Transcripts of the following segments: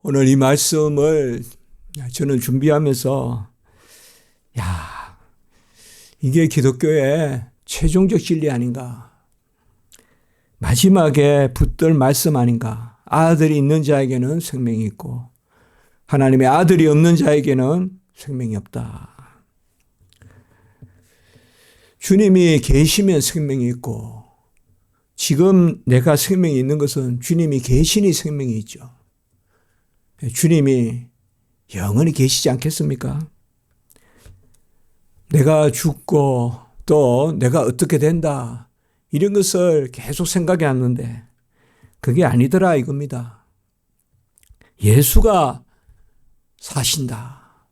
오늘 이 말씀을 저는 준비하면서 이게 기독교의 최종적 진리 아닌가, 마지막에 붙들 말씀 아닌가. 아들이 있는 자에게는 생명이 있고 하나님의 아들이 없는 자에게는 생명이 없다. 주님이 계시면 생명이 있고, 지금 내가 생명이 있는 것은 주님이 계시니 생명이 있죠. 주님이 영원히 계시지 않겠습니까? 내가 죽고 또 내가 어떻게 된다, 이런 것을 계속 생각해 왔는데 그게 아니더라 이겁니다. 예수가 사신다.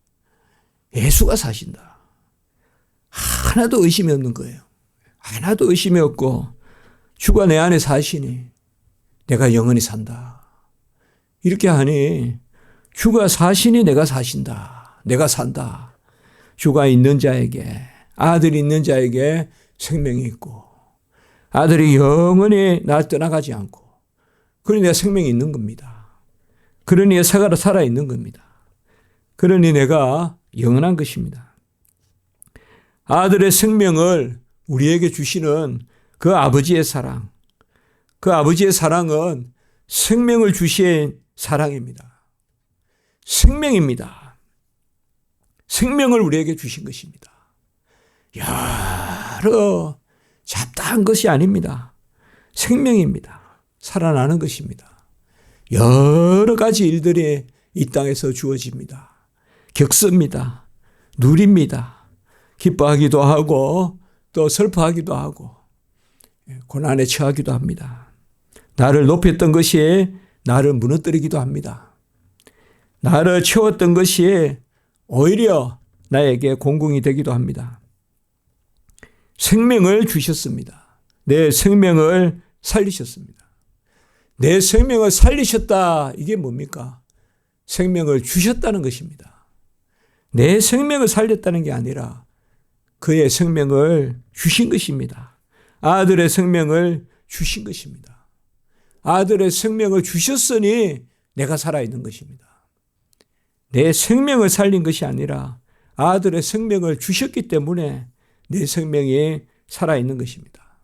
예수가 사신다. 하나도 의심이 없는 거예요. 하나도 의심이 없고 주가 내 안에 사시니 내가 영원히 산다. 이렇게 하니 주가 사시니 내가 사신다. 내가 산다. 주가 있는 자에게, 아들이 있는 자에게 생명이 있고 아들이 영원히 날 떠나가지 않고, 그러니 내가 생명이 있는 겁니다. 그러니 내가 살아있는 겁니다. 그러니 내가 영원한 것입니다. 아들의 생명을 우리에게 주시는 그 아버지의 사랑, 그 아버지의 사랑은 생명을 주신 사랑입니다. 생명입니다. 생명을 우리에게 주신 것입니다. 여러 잡다한 것이 아닙니다. 생명입니다. 살아나는 것입니다. 여러 가지 일들이 이 땅에서 주어집니다. 겪습니다. 누립니다. 기뻐하기도 하고 또 슬퍼하기도 하고 고난에 처하기도 합니다. 나를 높였던 것이 나를 무너뜨리기도 합니다. 나를 채웠던 것이 오히려 나에게 공공이 되기도 합니다. 생명을 주셨습니다. 내 생명을 살리셨습니다. 내 생명을 살리셨다. 이게 뭡니까? 생명을 주셨다는 것입니다. 내 생명을 살렸다는 게 아니라 그의 생명을 주신 것입니다. 아들의 생명을 주신 것입니다. 아들의 생명을 주셨으니 내가 살아있는 것입니다. 내 생명을 살린 것이 아니라 아들의 생명을 주셨기 때문에 내 생명이 살아있는 것입니다.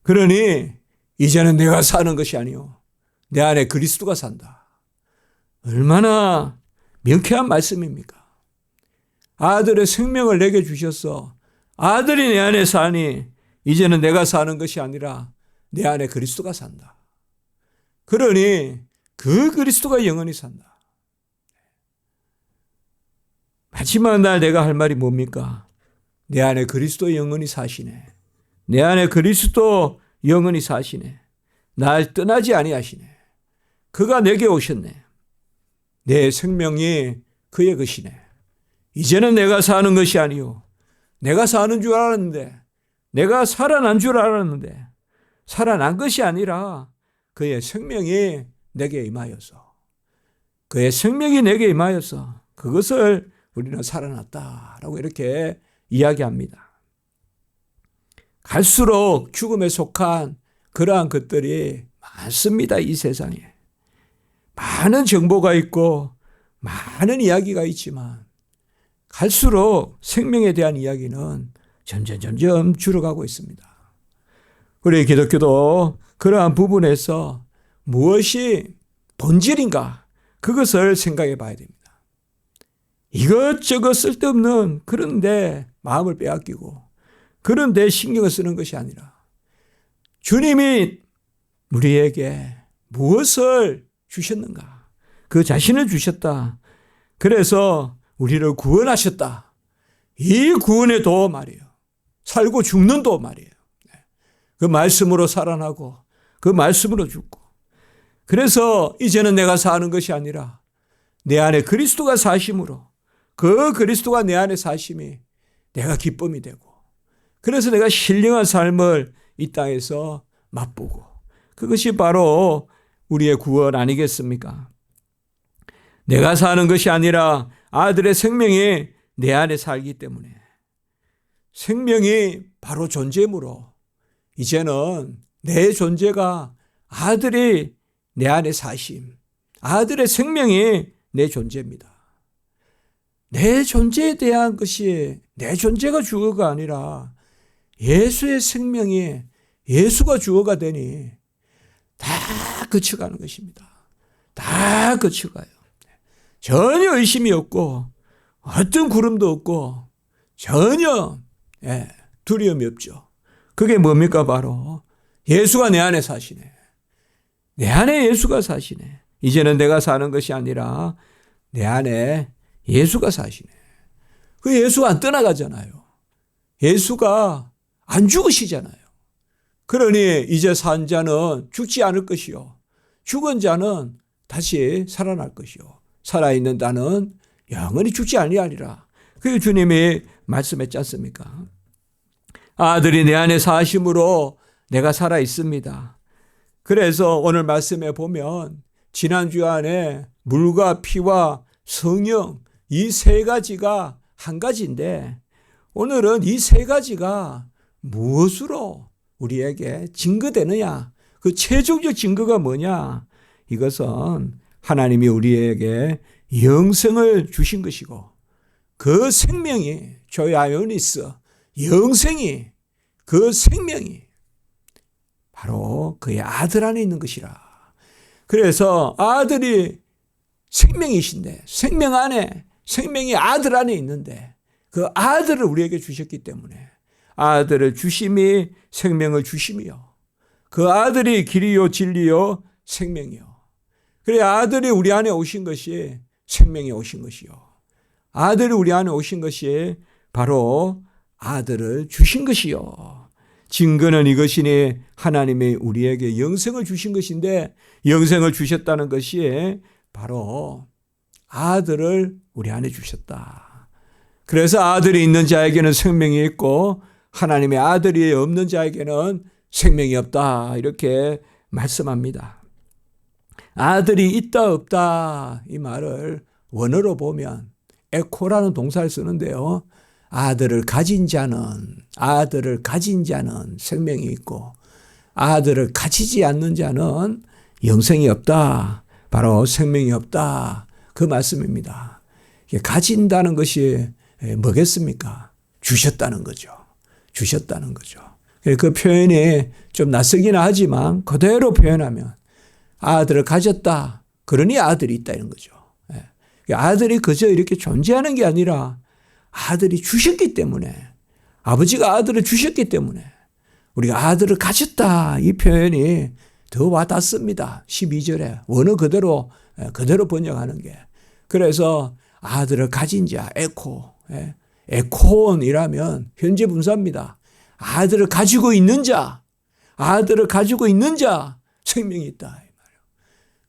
그러니 이제는 내가 사는 것이 아니요 내 안에 그리스도가 산다. 얼마나 명쾌한 말씀입니까? 아들의 생명을 내게 주셔서 아들이 내 안에 사니 이제는 내가 사는 것이 아니라 내 안에 그리스도가 산다. 그러니 그 그리스도가 영원히 산다. 마지막 날 내가 할 말이 뭡니까? 내 안에 그리스도 영원히 사시네. 내 안에 그리스도 영원히 사시네. 날 떠나지 아니하시네. 그가 내게 오셨네. 내 생명이 그의 것이네. 이제는 내가 사는 것이 아니요 내가 사는 줄 알았는데, 내가 살아난 줄 알았는데 살아난 것이 아니라 그의 생명이 내게 임하여서, 그의 생명이 내게 임하여서 그것을 우리는 살아났다라고 이렇게 이야기합니다. 갈수록 죽음에 속한 그러한 것들이 많습니다. 이 세상에 많은 정보가 있고 많은 이야기가 있지만 갈수록 생명에 대한 이야기는 점점 줄어가고 있습니다. 우리 기독교도 그러한 부분에서 무엇이 본질인가, 그것을 생각해 봐야 됩니다. 이것저것 쓸데없는 그런데 마음을 빼앗기고 그런데 신경을 쓰는 것이 아니라 주님이 우리에게 무엇을 주셨는가, 그 자신을 주셨다. 그래서 우리를 구원하셨다. 이 구원의 도 말이에요. 살고 죽는 도 말이에요. 그 말씀으로 살아나고 그 말씀으로 죽고, 그래서 이제는 내가 사는 것이 아니라 내 안에 그리스도가 사심으로, 그 그리스도가 내 안에 사심이 내가 기쁨이 되고, 그래서 내가 신령한 삶을 이 땅에서 맛보고, 그것이 바로 우리의 구원 아니겠습니까? 내가 사는 것이 아니라 아들의 생명이 내 안에 살기 때문에, 생명이 바로 존재므로 이제는 내 존재가 아들이 내 안에 사심, 아들의 생명이 내 존재입니다. 내 존재에 대한 것이 내 존재가 주어가 아니라 예수의 생명이 예수가 주어가 되니 다 그쳐가는 것입니다. 다 그쳐가요. 전혀 의심이 없고 어떤 구름도 없고 전혀 두려움이 없죠. 그게 뭡니까? 바로 예수가 내 안에 사시네. 내 안에 예수가 사시네. 이제는 내가 사는 것이 아니라 내 안에 예수가 사시네. 그 예수가 안 떠나가잖아요. 예수가 안 죽으시잖아요. 그러니 이제 산 자는 죽지 않을 것이요. 죽은 자는 다시 살아날 것이요. 살아있는 자는 영원히 죽지 아니하리라. 그게 주님이 말씀했지 않습니까? 아들이 내 안에 사심으로 내가 살아 있습니다. 그래서 오늘 말씀에 보면 지난주 안에 물과 피와 성령 이 세 가지가 한 가지인데 오늘은 이 세 가지가 무엇으로 우리에게 증거되느냐? 그 최종적 증거가 뭐냐? 이것은 하나님이 우리에게 영생을 주신 것이고 그 생명이 조야요니스 영생이 그 생명이 바로 그의 아들 안에 있는 것이라. 그래서 아들이 생명이신데 생명 안에 생명이 아들 안에 있는데 그 아들을 우리에게 주셨기 때문에 아들을 주심이 생명을 주심이요. 그 아들이 길이요 진리요 생명이요. 그래 아들이 우리 안에 오신 것이 생명이 오신 것이요. 아들이 우리 안에 오신 것이 바로 아들을 주신 것이요. 증거는 이것이니 하나님이 우리에게 영생을 주신 것인데 영생을 주셨다는 것이 바로 아들을 우리 안에 주셨다. 그래서 아들이 있는 자에게는 생명이 있고 하나님의 아들이 없는 자에게는 생명이 없다. 이렇게 말씀합니다. 아들이 있다 없다 이 말을 원어로 보면 에코라는 동사를 쓰는데요. 아들을 가진 자는 생명이 있고 아들을 가지지 않는 자는 영생이 없다. 바로 생명이 없다. 그 말씀입니다. 가진다는 것이 뭐겠습니까? 주셨다는 거죠. 주셨다는 거죠. 그 표현이 좀 낯설긴 하지만 그대로 표현하면 아들을 가졌다. 그러니 아들이 있다 이런 거죠. 아들이 그저 이렇게 존재하는 게 아니라 아들이 주셨기 때문에 아버지가 아들을 주셨기 때문에 우리가 아들을 가졌다. 이 표현이 더 와닿습니다. 12절에 원어 그대로 번역하는 게. 그래서 아들을 가진 자 에콘이라면 현재 분사입니다. 아들을 가지고 있는 자 생명이 있다.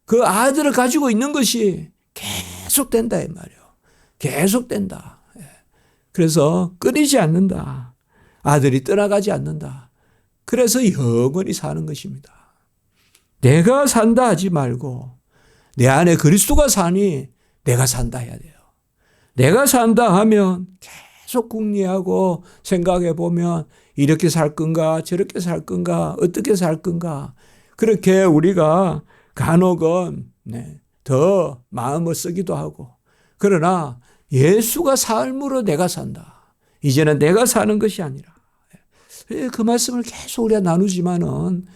그 아들을 가지고 있는 것이 계속된다 이 말이에요. 계속된다. 그래서 끊이지 않는다. 아들이 떠나가지 않는다. 그래서 영원히 사는 것입니다. 내가 산다 하지 말고 내 안에 그리스도가 사니 내가 산다 해야 돼요. 내가 산다 하면 계속 궁리하고 생각해 보면 이렇게 살 건가 저렇게 살 건가 어떻게 살 건가 그렇게 우리가 간혹은 더 마음을 쓰기도 하고 그러나 예수가 삶으로 내가 산다. 이제는 내가 사는 것이 아니라 그 말씀을 계속 우리가 나누지만은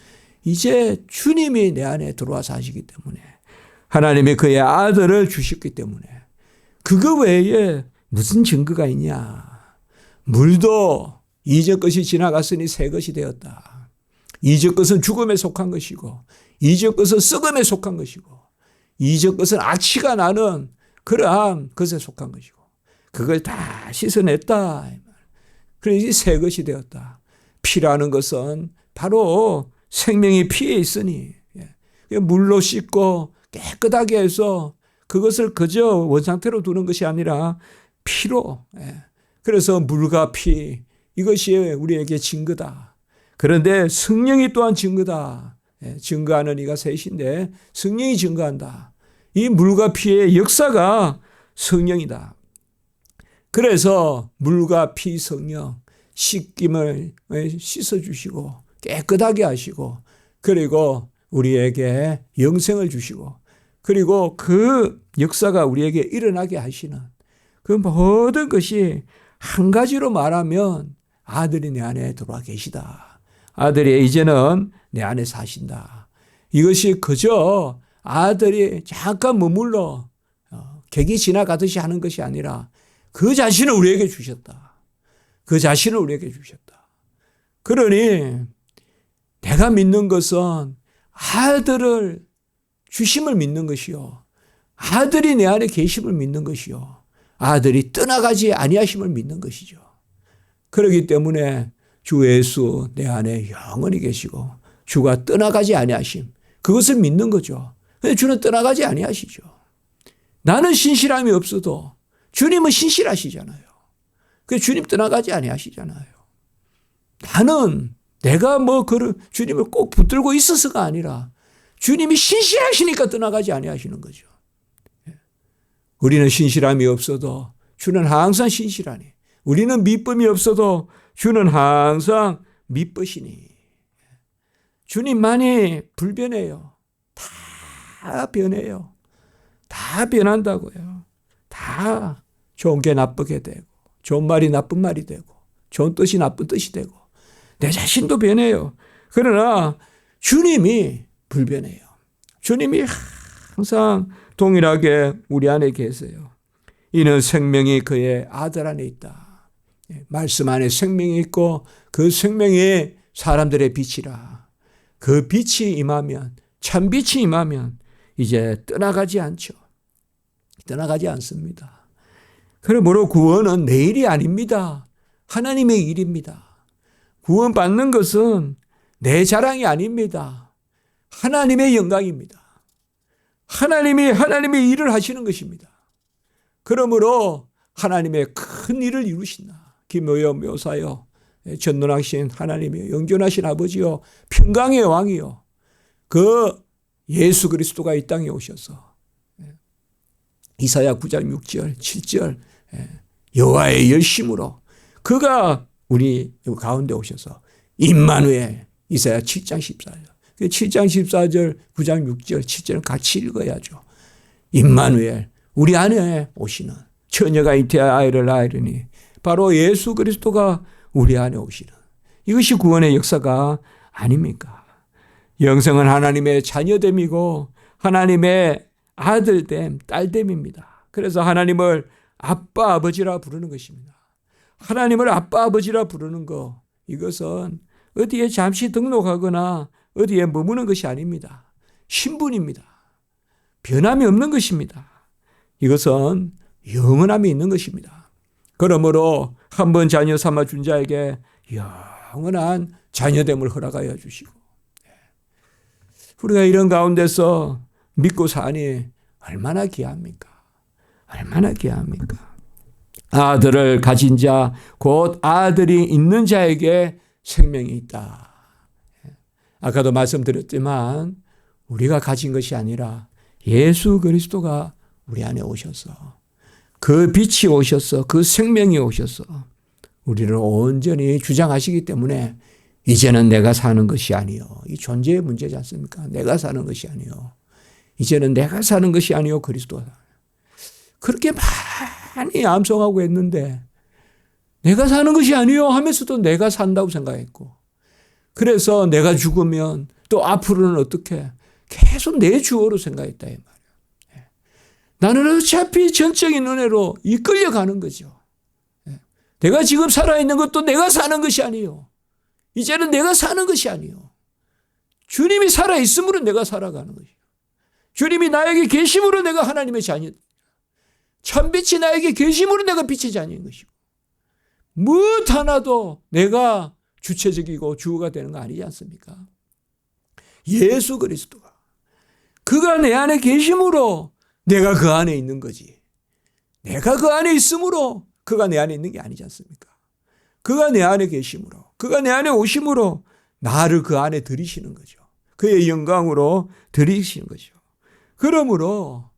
이제 주님이 내 안에 들어와서 하시기 때문에 하나님이 그의 아들을 주셨기 때문에 그거 외에 무슨 증거가 있냐. 물도 이적 것이 지나갔으니 새 것이 되었다. 이적 것은 죽음에 속한 것이고 이적 것은 썩음에 속한 것이고 이적 것은 악취가 나는 그러한 것에 속한 것이고 그걸 다 씻어냈다. 그래서 새 것이 되었다. 피라는 것은 바로 생명이 피에 있으니 물로 씻고 깨끗하게 해서 그것을 그저 원상태로 두는 것이 아니라 피로. 그래서 물과 피 이것이 우리에게 증거다. 그런데 성령이 또한 증거다. 증거하는 이가 셋인데 성령이 증거한다. 이 물과 피의 역사가 성령이다. 그래서 물과 피 성령 씻김을 씻어주시고 깨끗하게 하시고 그리고 우리에게 영생을 주시고 그리고 그 역사가 우리에게 일어나게 하시는 그 모든 것이 한 가지로 말하면 아들이 내 안에 들어와 계시다. 아들이 이제는 내 안에 사신다. 이것이 그저 아들이 잠깐 머물러 객이 지나가듯이 하는 것이 아니라 그 자신을 우리에게 주셨다. 그 자신을 우리에게 주셨다. 그러니 내가 믿는 것은 아들을 주심을 믿는 것이요. 아들이 내 안에 계심을 믿는 것이요. 아들이 떠나가지 아니하심을 믿는 것이죠. 그렇기 때문에 주 예수 내 안에 영원히 계시고 주가 떠나가지 아니하심, 그것을 믿는 거죠. 근데 주는 떠나가지 아니하시죠. 나는 신실함이 없어도 주님은 신실하시잖아요. 그 주님 떠나가지 아니하시잖아요. 나는 내가 주님을 꼭 붙들고 있어서가 아니라 주님이 신실하시니까 떠나가지 아니하시는 거죠. 우리는 신실함이 없어도 주는 항상 신실하니, 우리는 믿음이 없어도 주는 항상 믿으시니. 주님만이 불변해요. 다 변해요. 다 변한다고요. 다 좋은 게 나쁘게 되고, 좋은 말이 나쁜 말이 되고, 좋은 뜻이 나쁜 뜻이 되고, 내 자신도 변해요. 그러나 주님이 불변해요. 주님이 항상 동일하게 우리 안에 계세요. 이는 생명이 그의 아들 안에 있다. 말씀 안에 생명이 있고 그 생명이 사람들의 빛이라. 그 빛이 임하면, 참 빛이 임하면 이제 떠나가지 않죠. 떠나가지 않습니다. 그러므로 구원은 내 일이 아닙니다. 하나님의 일입니다. 구원받는 것은 내 자랑이 아닙니다. 하나님의 영광입니다. 하나님의 일을 하시는 것입니다. 그러므로 하나님의 큰 일을 이루신다. 기묘여 묘사여 전능하신 하나님이여, 영존하신 아버지여, 평강의 왕이여, 그 예수 그리스도가 이 땅에 오셔서 이사야 9장 6절 7절 여호와의 열심으로 그가 우리 가운데 오셔서 임마누엘, 이사야 7장 14절, 7장 14절 9장 6절 7절은 같이 읽어야죠. 임마누엘, 우리 안에 오시는, 처녀가 잉태하여 아이를 낳으리니 바로 예수 그리스도가 우리 안에 오시는, 이것이 구원의 역사가 아닙니까? 영생은 하나님의 자녀됨이고 하나님의 아들됨, 딸됨입니다. 그래서 하나님을 아빠, 아버지라 부르는 것입니다. 하나님을 아빠, 아버지라 부르는 것, 이것은 어디에 잠시 등록하거나 어디에 머무는 것이 아닙니다. 신분입니다. 변함이 없는 것입니다. 이것은 영원함이 있는 것입니다. 그러므로 한 번 자녀 삼아 준 자에게 영원한 자녀됨을 허락하여 주시고, 우리가 이런 가운데서 믿고 사니 얼마나 귀합니까? 얼마나 귀합니까? 아들을 가진 자, 곧 아들이 있는 자에게 생명이 있다. 아까도 말씀드렸지만 우리가 가진 것이 아니라 예수 그리스도가 우리 안에 오셔서, 그 빛이 오셔서, 그 생명이 오셔서 우리를 온전히 주장하시기 때문에 이제는 내가 사는 것이 아니요, 이 존재의 문제지 않습니까? 내가 사는 것이 아니요, 이제는 내가 사는 것이 아니요, 그리스도가. 그렇게 많이 암송하고 했는데 내가 사는 것이 아니요 하면서도 내가 산다고 생각했고, 그래서 내가 죽으면 또 앞으로는 어떻게 계속 내 주어로 생각했다 이 말이에요. 나는 어차피 전적인 은혜로 이끌려가는 거죠. 내가 지금 살아있는 것도 내가 사는 것이 아니요, 이제는 내가 사는 것이 아니요, 주님이 살아있음으로 내가 살아가는 것이요, 주님이 나에게 계심으로 내가 하나님의 자녀, 참빛이 나에게 계심으로 내가 빛의 자녀인 것이고, 무엇 하나도 내가 주체적이고 주어가 되는 거 아니지 않습니까? 예수 그리스도가, 그가 내 안에 계심으로 내가 그 안에 있는 거지, 내가 그 안에 있음으로 그가 내 안에 있는 게 아니지 않습니까? 그가 내 안에 계심으로, 그가 내 안에 오심으로 나를 그 안에 들이시는 거죠. 그의 영광으로 들이시는 거죠. 그러므로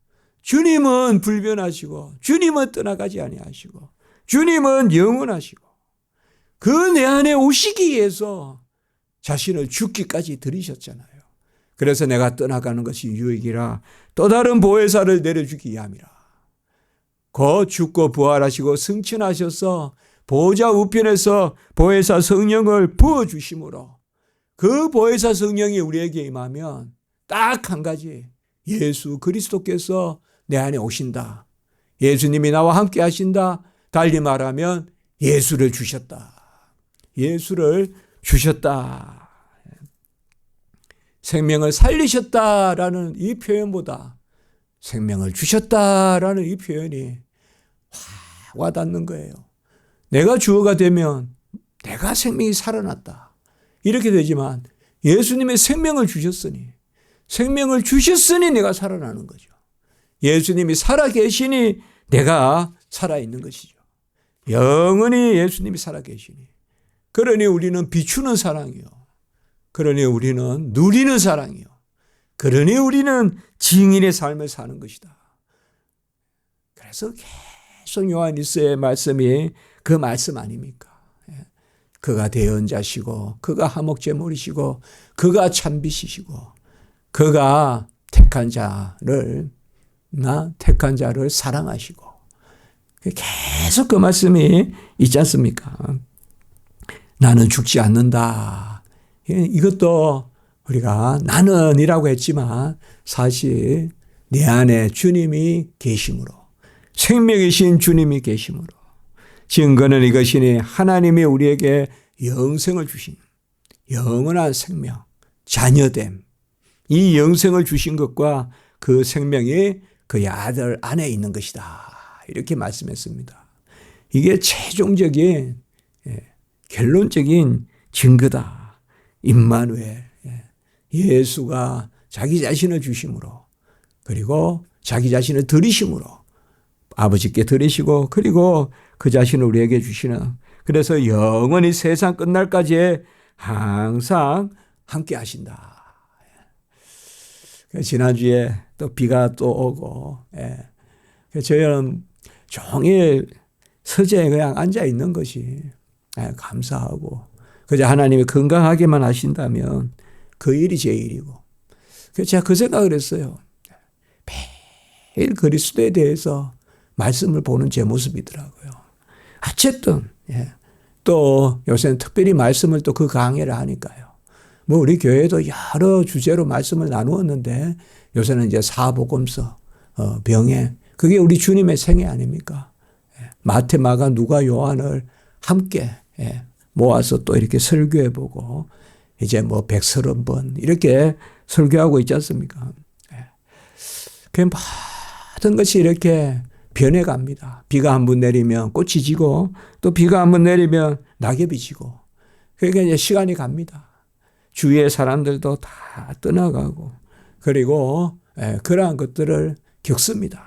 주님은 불변하시고, 주님은 떠나가지 아니하시고, 주님은 영원하시고, 그 내 안에 오시기 위해서 자신을 죽기까지 들이셨잖아요. 그래서 내가 떠나가는 것이 유익이라 또 다른 보혜사를 내려주기 위함이라. 곧 죽고 부활하시고 승천하셔서 보좌 우편에서 보혜사 성령을 부어주심으로 그 보혜사 성령이 우리에게 임하면 딱 한 가지, 예수 그리스도께서 내 안에 오신다. 예수님이 나와 함께 하신다. 달리 말하면 예수를 주셨다. 예수를 주셨다. 생명을 살리셨다라는 이 표현보다 생명을 주셨다라는 이 표현이 와닿는 거예요. 내가 주어가 되면 내가 생명이 살아났다. 이렇게 되지만 예수님의 생명을 주셨으니 내가 살아나는 거죠. 예수님이 살아계시니 내가 살아있는 것이죠. 영원히 예수님이 살아계시니. 그러니 우리는 비추는 사랑이요. 그러니 우리는 누리는 사랑이요. 그러니 우리는 증인의 삶을 사는 것이다. 그래서 계속 요한일서의 말씀이 그 말씀 아닙니까? 그가 대언자시고 그가 화목제물이시고 그가 참빛이시고 그가 택한 자를 사랑하시고 계속 그 말씀이 있지 않습니까? 나는 죽지 않는다. 이것도 우리가 나는이라고 했지만 사실 내 안에 주님이 계심으로, 생명이신 주님이 계심으로 증거는 이것이니 하나님이 우리에게 영생을 주신 영원한 생명, 자녀됨, 이 영생을 주신 것과 그 생명이 그의 아들 안에 있는 것이다. 이렇게 말씀했습니다. 이게 최종적인 결론적인 증거다. 임마누엘, 예수가 자기 자신을 주심으로 그리고 자기 자신을 드리심으로 아버지께 드리시고 그리고 그 자신을 우리에게 주시는, 그래서 영원히 세상 끝날까지 항상 함께 하신다. 지난주에 또 비가 또 오고, 저희는 종일 서재에 그냥 앉아 있는 것이 감사하고, 그저 하나님이 건강하게만 하신다면 그 일이 제 일이고, 그래서 제가 그 생각을 했어요. 매일 그리스도에 대해서 말씀을 보는 제 모습이더라고요. 어쨌든 또 요새는 특별히 말씀을 또 그 강해를 하니까요. 뭐 우리 교회도 여러 주제로 말씀을 나누었는데 요새는 이제 사복음서, 병에, 그게 우리 주님의 생애 아닙니까? 마태, 마가, 누가, 요한을 함께 모아서 또 이렇게 설교해보고 이제 뭐 130번 이렇게 설교하고 있지 않습니까? 그 모든 것이 이렇게 변해갑니다. 비가 한 번 내리면 꽃이 지고 또 비가 한 번 내리면 낙엽이 지고, 그러니까 이제 시간이 갑니다. 주위의 사람들도 다 떠나가고 그리고 그러한 것들을 겪습니다.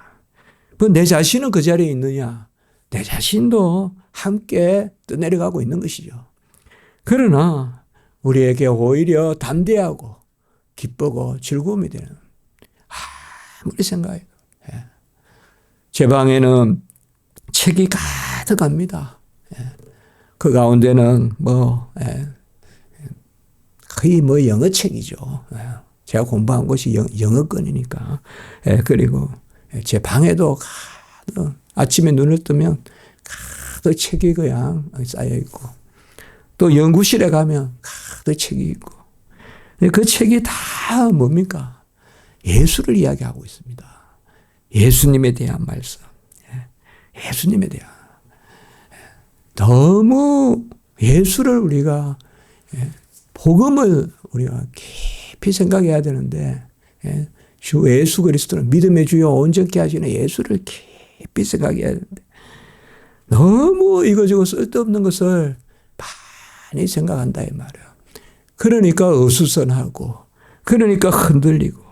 내 자신은 그 자리에 있느냐? 내 자신도 함께 떠내려가고 있는 것이죠. 그러나 우리에게 오히려 담대하고 기쁘고 즐거움이 되는, 아무리 생각해도 제 방에는 책이 가득합니다. 그 가운데는 거의 영어책이죠. 제가 공부한 곳이 영어권이니까. 그리고 제 방에도 가득, 아침에 눈을 뜨면 가득 책이 그냥 쌓여 있고, 또 연구실에 가면 가득 책이 있고, 그 책이 다 뭡니까? 예수를 이야기하고 있습니다. 예수님에 대한 말씀. 예수님에 대한. 너무 예수를 우리가, 복음을 우리가 깊이 생각해야 되는데, 주 예수 그리스도는 믿음의 주요 온전케 하시는 예수를 깊이 생각해야 되는데, 너무 이거저거 쓸데없는 것을 많이 생각한다 이 말이에요. 그러니까 어수선하고, 그러니까 흔들리고,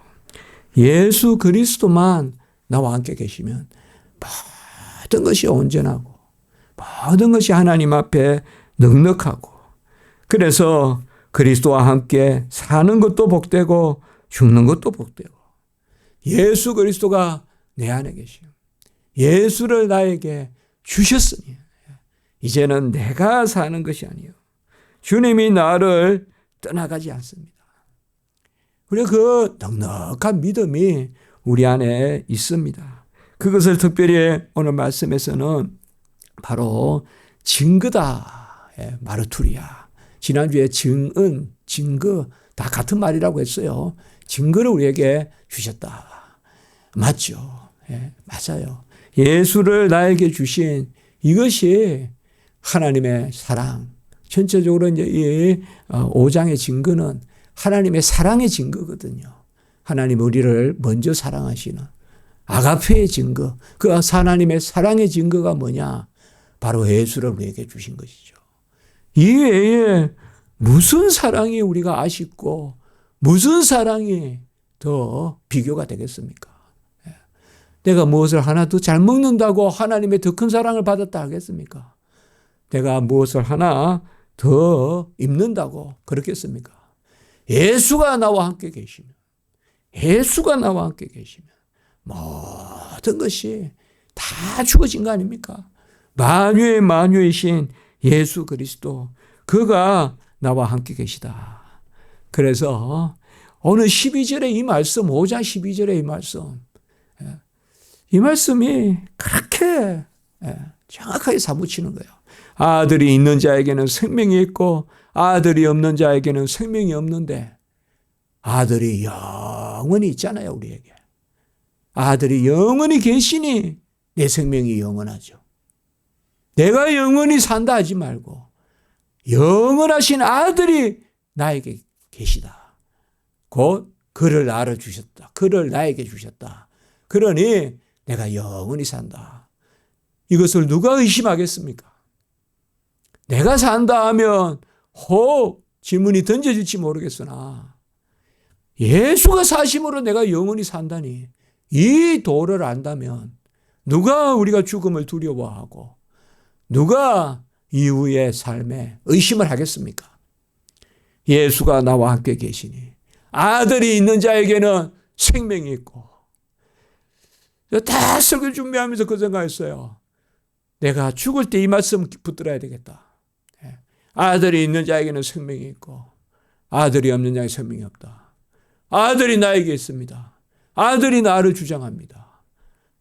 예수 그리스도만 나와 함께 계시면 모든 것이 온전하고 모든 것이 하나님 앞에 넉넉하고, 그래서 그리스도와 함께 사는 것도 복되고 죽는 것도 복되고, 예수 그리스도가 내 안에 계시오. 예수를 나에게 주셨으니 이제는 내가 사는 것이 아니요 주님이 나를 떠나가지 않습니다. 우리가 그 넉넉한 믿음이 우리 안에 있습니다. 그것을 특별히 오늘 말씀에서는 바로 증거다. 마르투리아. 지난주에 증은, 증거 다 같은 말이라고 했어요. 증거를 우리에게 주셨다. 맞죠? 맞아요. 예수를 나에게 주신 이것이 하나님의 사랑. 전체적으로 이제 이 5장의 증거는 하나님의 사랑의 증거거든요. 하나님 우리를 먼저 사랑하시는 아가페의 증거. 그 하나님의 사랑의 증거가 뭐냐? 바로 예수를 우리에게 주신 것이죠. 이 외에 무슨 사랑이 우리가 아쉽고 무슨 사랑이 더 비교가 되겠습니까? 내가 무엇을 하나 더 잘 먹는다고 하나님의 더 큰 사랑을 받았다 하겠습니까? 내가 무엇을 하나 더 입는다고 그렇겠습니까? 예수가 나와 함께 계시면, 예수가 나와 함께 계시면 모든 것이 다 주어진 거 아닙니까? 만유의 만유이신 예수 그리스도, 그가 나와 함께 계시다. 그래서 오늘 12절의 이 말씀, 5장 12절의 이 말씀이 그렇게 정확하게 사무치는 거예요. 아들이 있는 자에게는 생명이 있고 아들이 없는 자에게는 생명이 없는데, 아들이 영원히 있잖아요, 우리에게. 아들이 영원히 계시니 내 생명이 영원하죠. 내가 영원히 산다 하지 말고 영원하신 아들이 나에게 계시다. 곧 그를 나를 주셨다. 그를 나에게 주셨다. 그러니 내가 영원히 산다. 이것을 누가 의심하겠습니까? 내가 산다 하면 혹 질문이 던져질지 모르겠으나 예수가 사심으로 내가 영원히 산다니, 이 도를 안다면 누가 우리가 죽음을 두려워하고 누가 이후의 삶에 의심을 하겠습니까? 예수가 나와 함께 계시니 아들이 있는 자에게는 생명이 있고. 다 설교 준비하면서 그 생각했어요. 내가 죽을 때 이 말씀 붙들어야 되겠다. 아들이 있는 자에게는 생명이 있고 아들이 없는 자에게 생명이 없다. 아들이 나에게 있습니다. 아들이 나를 주장합니다.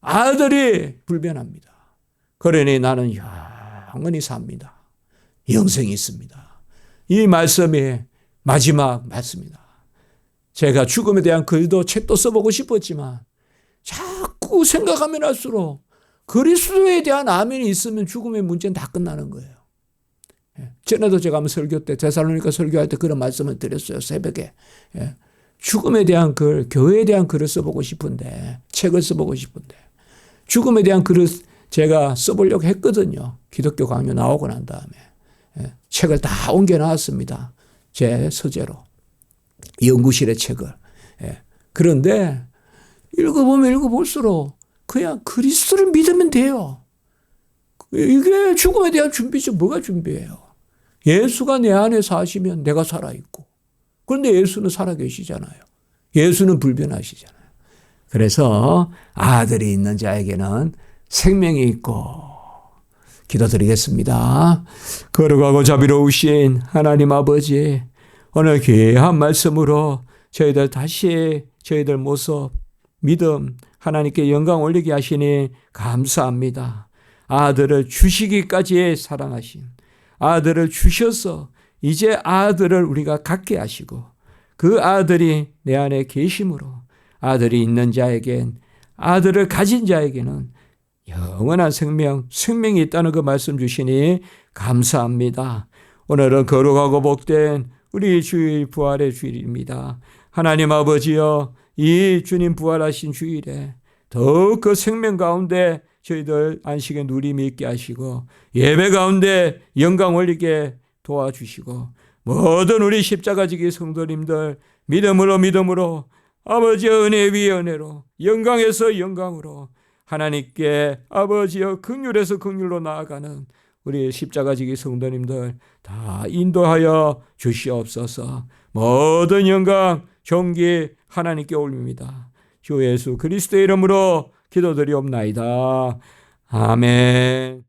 아들이 불변합니다. 그러니 나는 영원히 삽니다. 영생이 있습니다. 이 말씀이 마지막 말씀이다. 제가 죽음에 대한 글도 책도 써보고 싶었지만 자꾸 생각하면 할수록 그리스도에 대한 아멘이 있으면 죽음의 문제는 다 끝나는 거예요. 전에도 제가 한번 설교 때, 데살로니가 설교할 때 그런 말씀을 드렸어요. 새벽에. 죽음에 대한 글, 교회에 대한 글을 써보고 싶은데, 책을 써보고 싶은데, 죽음에 대한 글을 제가 써보려고 했거든요. 기독교 강요 나오고 난 다음에. 책을 다 옮겨놨습니다. 제 서재로. 연구실의 책을. 그런데 읽어보면 읽어볼수록 그냥 그리스도를 믿으면 돼요. 이게 죽음에 대한 준비죠. 뭐가 준비예요? 예수가 내 안에 사시면 내가 살아있고. 그런데 예수는 살아계시잖아요. 예수는 불변하시잖아요. 그래서 아들이 있는 자에게는 생명이 있고. 기도드리겠습니다. 거룩하고 자비로우신 하나님 아버지, 오늘 귀한 말씀으로 저희들 다시 저희들 모습, 믿음, 하나님께 영광 올리게 하시니 감사합니다. 아들을 주시기까지 사랑하신 아들을 주셔서 이제 아들을 우리가 갖게 하시고 그 아들이 내 안에 계심으로 아들이 있는 자에겐, 아들을 가진 자에게는 영원한 생명이 있다는 그 말씀 주시니 감사합니다. 오늘은 거룩하고 복된 우리 주일 부활의 주일입니다. 하나님 아버지여, 이 주님 부활하신 주일에 더욱 그 생명 가운데 저희들 안식의 누림이 있게 하시고 예배 가운데 영광 올리게 도와주시고 모든 우리 십자가지기 성도님들 믿음으로 아버지의 은혜 위에 은혜로 영광에서 영광으로 하나님께 아버지여 긍휼에서 긍휼로 나아가는 우리 십자가지기 성도님들 다 인도하여 주시옵소서. 모든 영광 존귀 하나님께 올립니다. 주 예수 그리스도의 이름으로 기도드리옵나이다. 아멘.